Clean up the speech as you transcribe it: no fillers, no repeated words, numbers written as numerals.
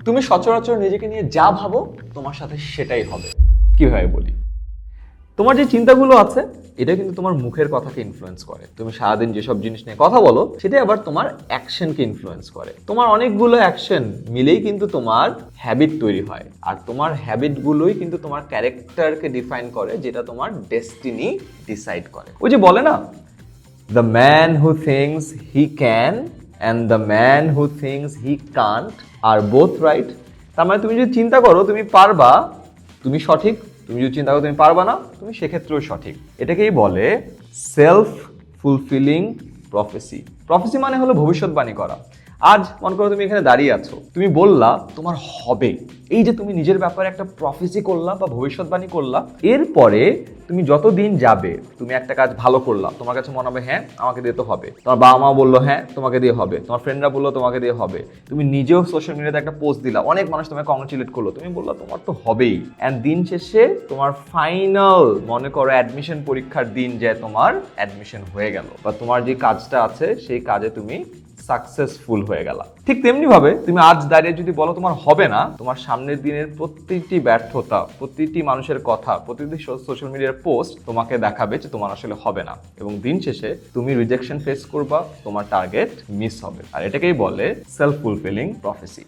তুমি সচরাচর নিজেকে নিয়ে যা ভাবো তোমার সাথে সেটাই হবে। কিভাবে বলি, তোমার যে চিন্তাগুলো আছে এটা কিন্তু তোমার মুখের কথাকে ইনফ্লুয়েন্স করে। তুমি সারাদিন যেসব জিনিস নিয়ে কথা বলো সেটাই আবার তোমার অ্যাকশনকে ইনফ্লুয়েন্স করে। তোমার অনেকগুলো অ্যাকশন মিলেই কিন্তু তোমার হ্যাবিট তৈরি হয়, আর তোমার হ্যাবিটগুলোই কিন্তু তোমার ক্যারেক্টারকে ডিফাইন করে, যেটা তোমার ডেস্টিনি ডিসাইড করে। ওই যে বলে না, the man who thinks he can and the man who thinks he can't are both right. তার মানে তুমি যদি চিন্তা করো তুমি পারবা, তুমি সঠিক। তুমি যদি চিন্তা করো তুমি পারবা না, তুমি সেক্ষেত্রেও সঠিক। এটাকেই বলে সেলফ ফুলফিলিং প্রফেসি। প্রফেসি মানে হলো ভবিষ্যৎবাণী করা। আজ মনে করো তুমি এখানে দাঁড়িয়ে আছো, তুমি বললা তোমার হবে। এই যে তুমি নিজের ব্যাপারে একটা প্রফেসি করলা বা ভবিষ্যৎবাণী করলা, এরপরে তুমি যত দিন যাবে তুমি একটা কাজ ভালো করলা, তোমার কাছে মনে হবে হ্যাঁ আমাকে দিয়ে তো হবে। তোমার বাবা মা বললো হ্যাঁ তোমাকে দিয়ে হবে, তোমার ফ্রেন্ডরা বললো তোমাকে দিয়ে হবে, তুমি নিজেও সোশ্যাল মিডিয়াতে একটা পোস্ট দিলা, অনেক মানুষ তোমাকে কংগ্রেচুলেট করলো, তুমি বললো তোমার তো হবেই। অ্যান্ড দিন শেষে তোমার ফাইনাল মনে করো অ্যাডমিশন পরীক্ষার দিন যে তোমার অ্যাডমিশন হয়ে গেল, বা তোমার যে কাজটা আছে সেই কাজে তুমি সাকসেসফুল হয়ে গেল। ঠিক তেমনি ভাবে তুমি আজ দাঁড়িয়ে যদি বলো তোমার হবে না, তোমার সামনের দিনের প্রত্যেকটি ব্যর্থতা, প্রতিটি মানুষের কথা, প্রতিটি সোশ্যাল মিডিয়ার পোস্ট তোমাকে দেখাবে যে তোমার আসলে হবে না, এবং দিন শেষে তুমি রিজেকশন ফেস করবা, তোমার টার্গেট মিস হবে। আর এটাকেই বলে সেলফ ফুলফিলিং প্রফেসি।